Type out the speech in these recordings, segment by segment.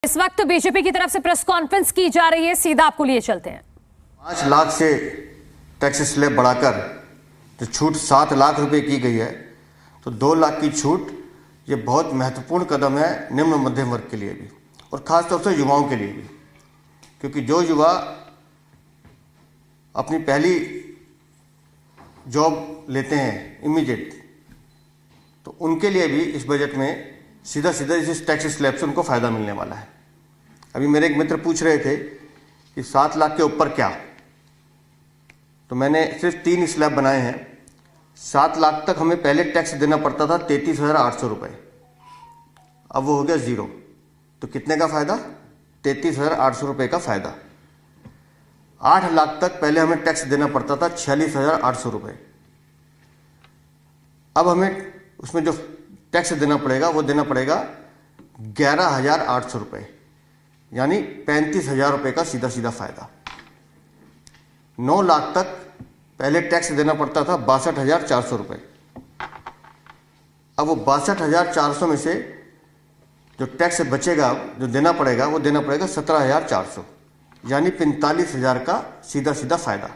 इस वक्त बीजेपी की तरफ से प्रेस कॉन्फ्रेंस की जा रही है, सीधा आपको लिए चलते हैं। 5 लाख से टैक्स स्लैब बढ़ाकर जो छूट 7 लाख रुपए की गई है, तो 2 लाख की छूट ये बहुत महत्वपूर्ण कदम है निम्न मध्यम वर्ग के लिए भी और ख़ासतौर से युवाओं के लिए भी, क्योंकि जो युवा अपनी पहली जॉब लेते हैं इमीडिएट, तो उनके लिए भी इस बजट में सीधा इस टैक्स स्लैब से उनको फ़ायदा मिलने वाला है। अभी मेरे एक मित्र पूछ रहे थे कि 7 लाख के ऊपर क्या, तो मैंने सिर्फ 3 स्लैब बनाए हैं। 7 लाख तक हमें पहले टैक्स देना पड़ता था 33,800 रुपये, अब वो हो गया 0। तो कितने का फ़ायदा? 33,800 रुपये का फ़ायदा। 8 लाख तक पहले हमें टैक्स देना पड़ता था 46,800 रुपये, अब हमें उसमें जो टैक्स देना पड़ेगा वो देना पड़ेगा 11,800 रुपये, यानी 35,000 रुपये का सीधा फ़ायदा। 9 लाख तक पहले टैक्स देना पड़ता था 62,400 रुपये, अब वो 62,400 में से जो टैक्स बचेगा, जो देना पड़ेगा, वो देना पड़ेगा 17,400, यानी 45,000 का सीधा फ़ायदा।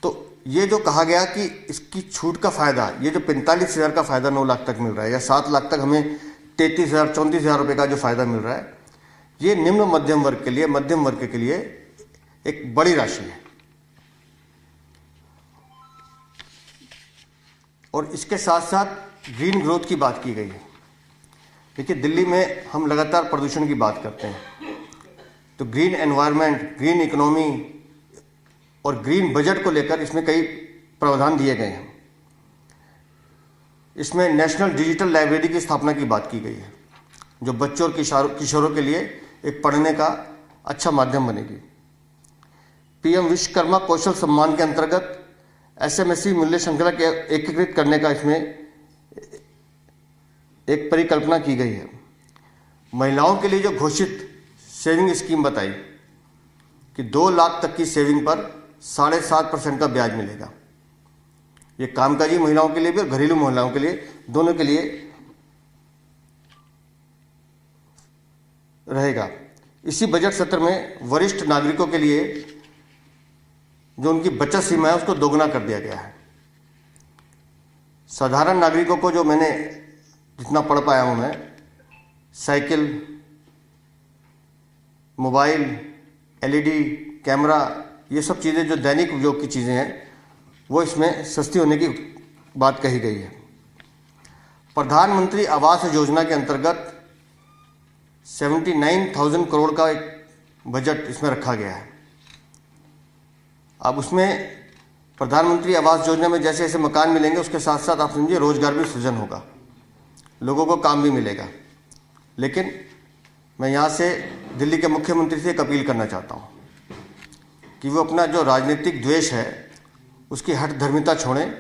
तो ये जो कहा गया कि इसकी छूट का फ़ायदा, ये जो 45,000 का फ़ायदा 9 लाख तक मिल रहा है या 7 लाख तक हमें 33,000 34,000 रुपये का जो फ़ायदा मिल रहा है, ये निम्न मध्यम वर्ग के लिए, मध्यम वर्ग के लिए एक बड़ी राशि है। और इसके साथ साथ ग्रीन ग्रोथ की बात की गई है। देखिए, दिल्ली में हम लगातार प्रदूषण की बात करते हैं, तो ग्रीन एनवायरनमेंट, ग्रीन इकोनॉमी और ग्रीन बजट को लेकर इसमें कई प्रावधान दिए गए हैं। इसमें नेशनल डिजिटल लाइब्रेरी की स्थापना की बात की गई है, जो बच्चों और किशोरों के लिए एक पढ़ने का अच्छा माध्यम बनेगी। पीएम विश्वकर्मा कौशल सम्मान के अंतर्गत एसएमएससी मूल्य श्रृंखला के एकीकृत करने का इसमें एक परिकल्पना की गई है। महिलाओं के लिए जो घोषित सेविंग स्कीम बताई कि 2 लाख तक की सेविंग पर 7.5% का ब्याज मिलेगा, ये कामकाजी महिलाओं के लिए भी और घरेलू महिलाओं के लिए, दोनों के लिए रहेगा। इसी बजट सत्र में वरिष्ठ नागरिकों के लिए जो उनकी बचत सीमा है उसको दोगुना कर दिया गया है। साधारण नागरिकों को, जो मैंने जितना पढ़ पाया हूं मैं, साइकिल, मोबाइल, एलईडी कैमरा, ये सब चीज़ें जो दैनिक उपयोग की चीज़ें हैं, वो इसमें सस्ती होने की बात कही गई है। प्रधानमंत्री आवास योजना के अंतर्गत 79,000 करोड़ का एक बजट इसमें रखा गया है। अब उसमें प्रधानमंत्री आवास योजना में जैसे जैसे मकान मिलेंगे, उसके साथ साथ आप समझिए रोजगार भी सृजन होगा, लोगों को काम भी मिलेगा। लेकिन मैं यहाँ से दिल्ली के मुख्यमंत्री से एक अपील करना चाहता हूँ कि वो अपना जो राजनीतिक द्वेष है उसकी हठधर्मिता छोड़ें,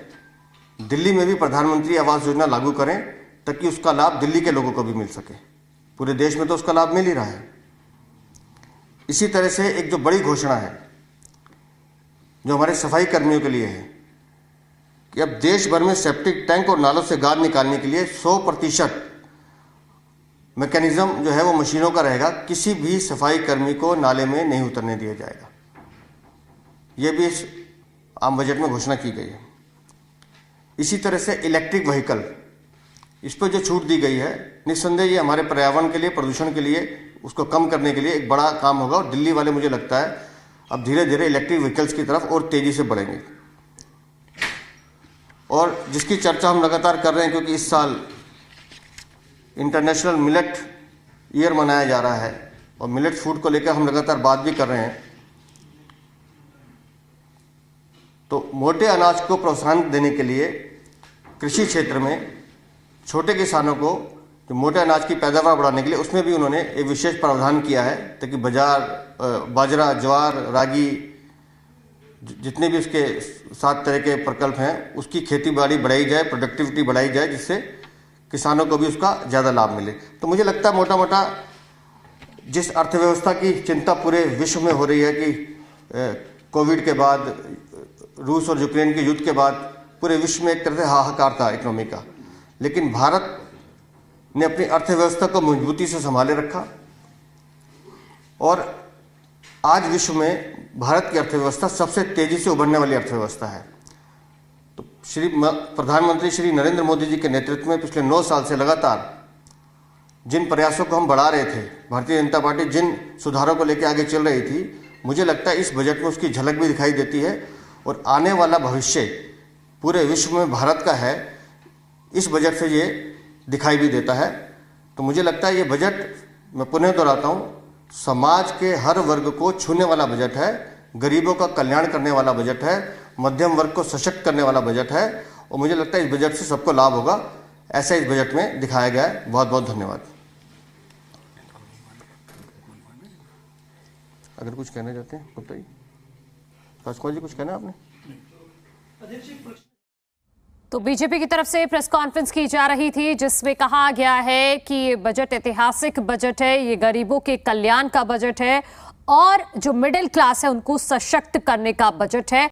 दिल्ली में भी प्रधानमंत्री आवास योजना लागू करें ताकि उसका लाभ दिल्ली के लोगों को भी मिल सके। पूरे देश में तो उसका लाभ मिल ही रहा है। इसी तरह से एक जो बड़ी घोषणा है जो हमारे सफाई कर्मियों के लिए है कि अब देश भर में सेप्टिक टैंक और नालों से गाद निकालने के लिए 100% मैकेनिज्म जो है वो मशीनों का रहेगा, किसी भी सफाई कर्मी को नाले में नहीं उतरने दिया जाएगा। ये भी इस आम बजट में घोषणा की गई है। इसी तरह से इलेक्ट्रिक व्हीकल, इस पर जो छूट दी गई है, निस्संदेह ये हमारे पर्यावरण के लिए, प्रदूषण के लिए, उसको कम करने के लिए एक बड़ा काम होगा। और दिल्ली वाले, मुझे लगता है, अब धीरे धीरे इलेक्ट्रिक व्हीकल्स की तरफ और तेज़ी से बढ़ेंगे। और जिसकी चर्चा हम लगातार कर रहे हैं, क्योंकि इस साल इंटरनेशनल मिलेट ईयर मनाया जा रहा है और मिलेट फूड को लेकर हम लगातार बात भी कर रहे हैं, तो मोटे अनाज को प्रोत्साहन देने के लिए कृषि क्षेत्र में छोटे किसानों को जो मोटे अनाज की पैदावार बढ़ाने के लिए, उसमें भी उन्होंने एक विशेष प्रावधान किया है ताकि बाजरा, ज्वार, रागी, जितने भी उसके 7 तरह के प्रकल्प हैं, उसकी खेती बाड़ी बढ़ाई जाए, प्रोडक्टिविटी बढ़ाई जाए, जिससे किसानों को भी उसका ज़्यादा लाभ मिले। तो मुझे लगता है मोटा मोटा जिस अर्थव्यवस्था की चिंता पूरे विश्व में हो रही है कि कोविड के बाद, रूस और यूक्रेन के युद्ध के बाद पूरे विश्व में एक तरह से हाहाकार था इकोनॉमी का, लेकिन भारत ने अपनी अर्थव्यवस्था को मजबूती से संभाले रखा और आज विश्व में भारत की अर्थव्यवस्था सबसे तेजी से उभरने वाली अर्थव्यवस्था है। तो प्रधानमंत्री श्री नरेंद्र मोदी जी के नेतृत्व में पिछले 9 साल से लगातार जिन प्रयासों को हम बढ़ा रहे थे, भारतीय जनता पार्टी जिन सुधारों को लेकर आगे चल रही थी, मुझे लगता है इस बजट में उसकी झलक भी दिखाई देती है और आने वाला भविष्य पूरे विश्व में भारत का है, इस बजट से ये दिखाई भी देता है। तो मुझे लगता है ये बजट, मैं पुनः दोहराता हूँ, समाज के हर वर्ग को छूने वाला बजट है, गरीबों का कल्याण करने वाला बजट है, मध्यम वर्ग को सशक्त करने वाला बजट है और मुझे लगता है इस बजट से सबको लाभ होगा, ऐसा इस बजट में दिखाया गया है। बहुत बहुत धन्यवाद। अगर कुछ कहना चाहते हैं तो बताइए। राजकुमार जी, कुछ कहना है आपने? तो बीजेपी की तरफ से प्रेस कॉन्फ्रेंस की जा रही थी जिसमें कहा गया है कि ये बजट ऐतिहासिक बजट है, ये गरीबों के कल्याण का बजट है और जो मिडिल क्लास है उनको सशक्त करने का बजट है।